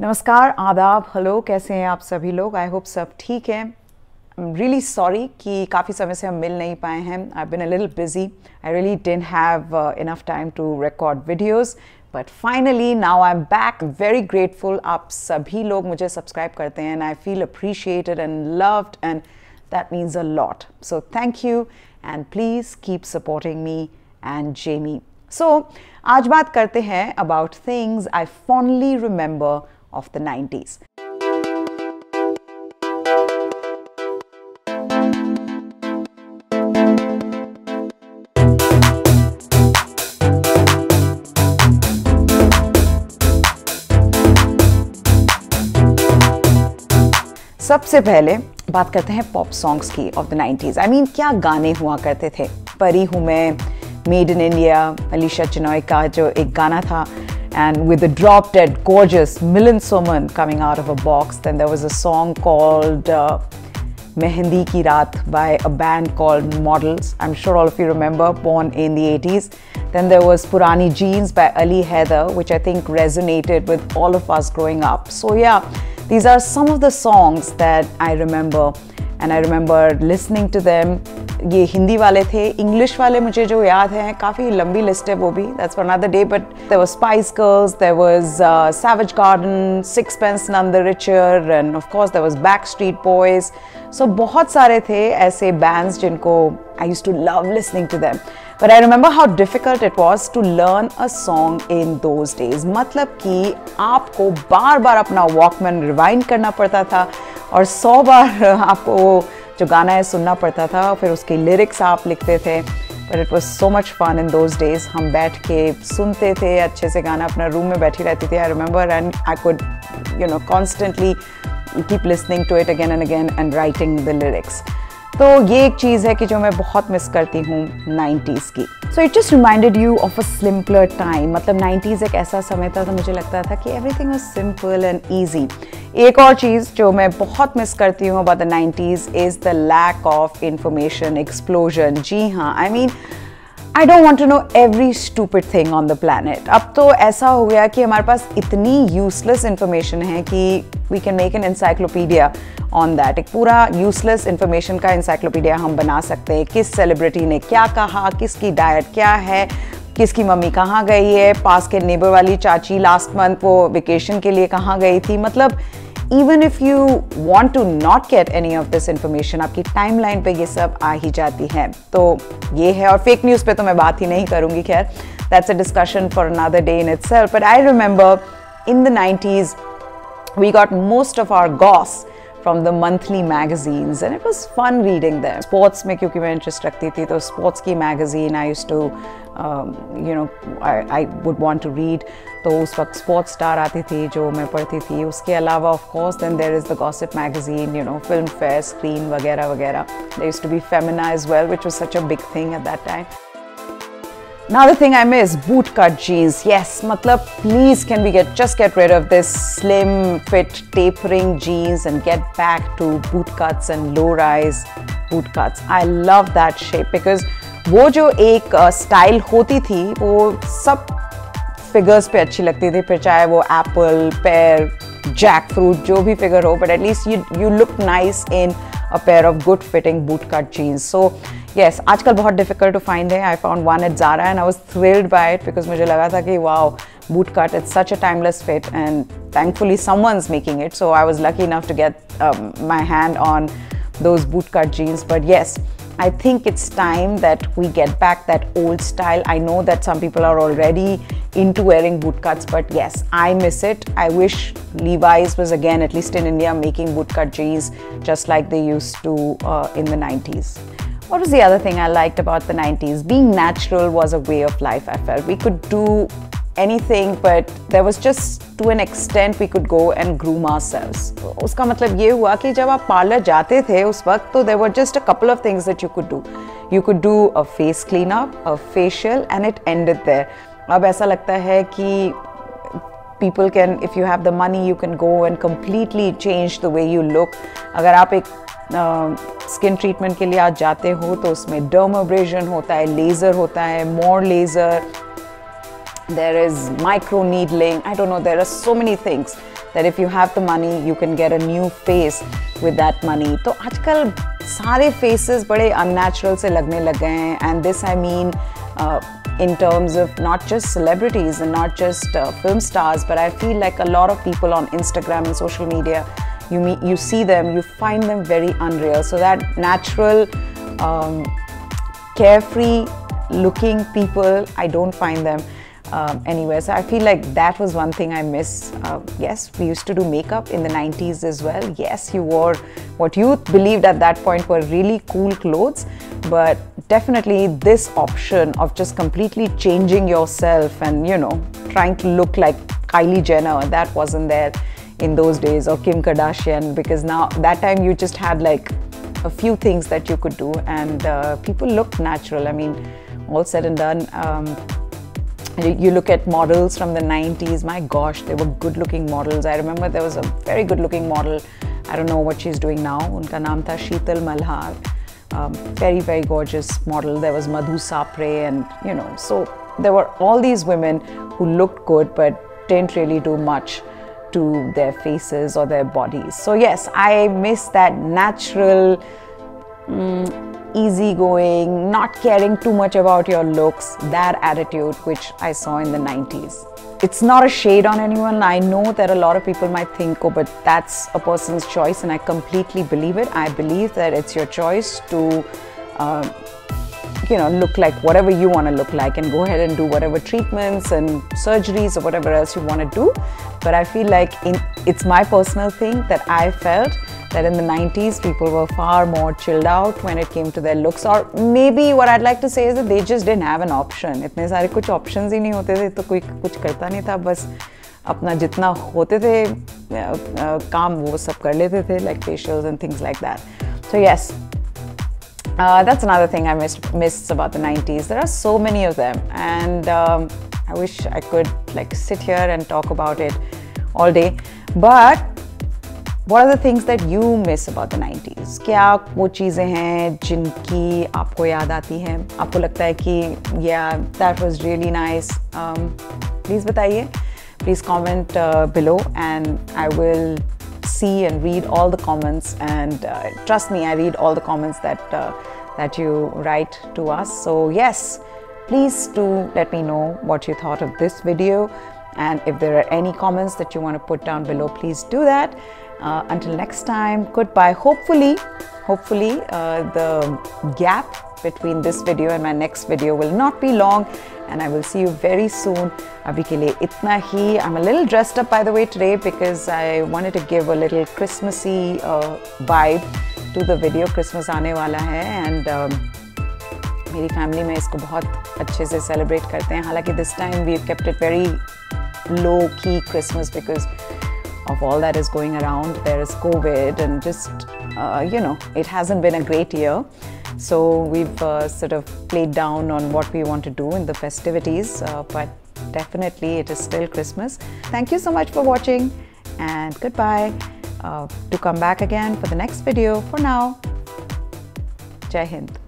नमस्कार, आदाब, हेलो, कैसे हैं आप सभी लोग। आई होप सब ठीक है। आई एम रियली सॉरी कि काफ़ी समय से हम मिल नहीं पाए हैं। I been a little busy. I really didn't have enough time to record videos, but finally now I am back. Very grateful, आप सभी लोग मुझे सब्सक्राइब करते हैं and I feel appreciated and loved and that means a lot. So thank you and please keep supporting me and Jamie. So आज बात करते हैं about things I fondly remember of the 90s. सबसे पहले बात करते हैं पॉप सॉन्ग्स की of the 90s. I mean, क्या गाने हुआ करते थे। परी हूँ मैं, made in India, Alisha Chinoy का जो एक गाना था, and with the drop dead gorgeous Milan Soman coming out of a box. Then there was a song called Mehendi Ki Raat by a band called Models. I'm sure all of you remember, born in the 80s. Then there was Purani Jeans by Ali Haider, which I think resonated with all of us growing up. So yeah, these are some of the songs that I remember and I remember listening to them. ये हिंदी वाले थे। English वाले मुझे जो याद हैं, काफ़ी लंबी लिस्ट है वो भी, that's for another day, but there was Spice Girls, there was Savage Garden, Sixpence None the Richer and of course there was Backstreet Boys. So बहुत सारे थे ऐसे बैंड्स जिनको I used to love listening to them, but I remember how difficult it was to learn a song in those days. मतलब कि आपको बार बार अपना Walkman rewind करना पड़ता था और 100 बार आपको जो गाना है सुनना पड़ता था, फिर उसके लिरिक्स आप लिखते थे। But it was so much fun in those days. हम बैठ के सुनते थे अच्छे से गाना, अपना रूम में बैठी रहती थी, I remember, and I could constantly keep listening to it again and writing the lyrics. तो ये एक चीज़ है कि जो मैं बहुत मिस करती हूँ 90s की। So it just reminded you of a simpler time. मतलब 90s एक ऐसा समय था तो मुझे लगता था कि everything was simple and easy. एक और चीज़ जो मैं बहुत मिस करती हूँ about the 90s is the lack of information explosion. जी हाँ, I mean I don't want to know every stupid thing on the planet. अब तो ऐसा हो गया कि हमारे पास इतनी useless information है कि we can make an encyclopedia on that. एक पूरा useless information का encyclopedia हम बना सकते हैं। किस celebrity ने क्या कहा, किसकी diet क्या है, किसकी मम्मी कहाँ गई है, पास के नेबर वाली चाची लास्ट मंथ वो वेकेशन के लिए कहाँ गई थी। मतलब even if you want to not get any of this information, आपकी टाइमलाइन पे ये सब आ ही जाती है। तो ये है, और फेक न्यूज़ पे तो मैं बात ही नहीं करूँगी, खैर that's a discussion for another day in itself. But I remember in the 90s we got most of our goss from the monthly magazines and it was fun reading them. Sports में क्योंकि मैं interest रखती थी तो sports की magazine I used to I would want to read. तो उस वक्त स्पोर्ट्स स्टार आती थी जो मैं पढ़ती थी। उसके अलावा of course then there is the gossip magazine, Filmfare, screen वगैरह वगैरह। There used to be Femina as well, which was such a big thing at that time. Another thing I miss, boot cut jeans. Yes, matlab, please can we just get rid of this slim fit tapering jeans and get back to boot cuts and low rise boot cuts. I love that shape because वो जो एक style होती थी वो सब figures पे अच्छी लगती थी, फिर चाहे वो एप्पल, पेयर, जैक फ्रूट, जो भी फिगर हो, but at least you look nice in a pair of good fitting boot cut jeans. So yes, आजकल बहुत difficult to find है. I found one at Zara and I was thrilled by it because मुझे लगा था कि wow, boot cut, it's such a timeless fit and thankfully someone's making it. So I was lucky enough to get my hand on those boot cut jeans. But yes, I think it's time that we get back that old style. I know that some people are already into wearing boot cuts, but yes, I miss it. I wish Levi's was again, at least in India, making boot cut jeans just like they used to in the 90s. What was the other thing I liked about the 90s? Being natural was a way of life, I felt. We could do anything, but there was just to an extent we could go and groom ourselves. उसका मतलब ये हुआ कि जब आप parlour जाते थे उस वक्त तो there were just a couple of things that you could do. You could do a face cleanup, a facial, and it ended there. अब ऐसा लगता है कि people can, if you have the money, you can go and completely change the way you look. अगर आप एक skin treatment के लिए आज जाते हो तो उसमें डर्माब्रेजन होता है, लेज़र होता है, मोर laser, there is micro needling, I don't know, there are so many things. that if you have the money, you can get a new face with that money. तो आजकल सारे faces बड़े unnatural से लगने लग गए हैं, and this I mean in terms of not just celebrities and not just film stars, but I feel like a lot of people on Instagram and social media, you see them, you find them very unreal. So that natural, carefree looking people, I don't find them anywhere. So I feel like that was one thing I miss. Yes, we used to do makeup in the 90s as well. Yes, you wore what you believed at that point were really cool clothes, but definitely this option of just completely changing yourself and, you know, trying to look like Kylie Jenner, that wasn't there in those days, or Kim Kardashian, because now that time you just had like a few things that you could do, and people looked natural. I mean, all said and done, you look at models from the 90s, my gosh, they were good looking models. I remember there was a very good looking model, I don't know what she's doing now, unka naam tha Sheetal Malhar, very, very gorgeous model. There was Madhu Sapre, and you know, so there were all these women who looked good but didn't really do much to their faces or their bodies. So yes, I miss that natural, easygoing, not caring too much about your looks, that attitude which I saw in the 90s. It's not a shade on anyone. I know that a lot of people might think, oh, but that's a person's choice, and I completely believe it. I believe that it's your choice to you know, look like whatever you want to look like, and go ahead and do whatever treatments and surgeries or whatever else you want to do. But I feel like it's my personal thing that I felt that in the 90s people were far more chilled out when it came to their looks, or maybe what I'd like to say is that they just didn't have an option. इतने सारे कुछ options ही नहीं होते थे, तो कोई कुछ करता नहीं था, बस अपना जितना होते थे काम वो सब कर लेते थे, like facials and things like that. So yes, that's another thing I miss about the 90s. There are so many of them, and I wish I could like sit here and talk about it all day. But what are the things that you miss about the 90s? क्या वो चीज़ें हैं जिनकी आपको याद आती हैं, आपको लगता है कि yeah, that was really nice? Please बताइए. Please comment below, and I will see and read all the comments, and trust me, I read all the comments that you write to us. So yes, please do let me know what you thought of this video, and if there are any comments that you want to put down below, please do that. Until next time, goodbye. Hopefully the gap between this video and my next video will not be long, and I will see you very soon. Abhi ke liye itna hi. I'm a little dressed up, by the way, today, because I wanted to give a little Christmassy vibe to the video. Christmas aane wala hai, and मेरी family में इसको बहुत अच्छे से celebrate करते हैं. हालांकि this time we've kept it very low key Christmas because of all that is going around. There is COVID, and just you know, it hasn't been a great year. So we've sort of played down on what we want to do in the festivities, but definitely it is still Christmas. Thank you so much for watching, and goodbye. Do come back again for the next video. For now, Jai Hind.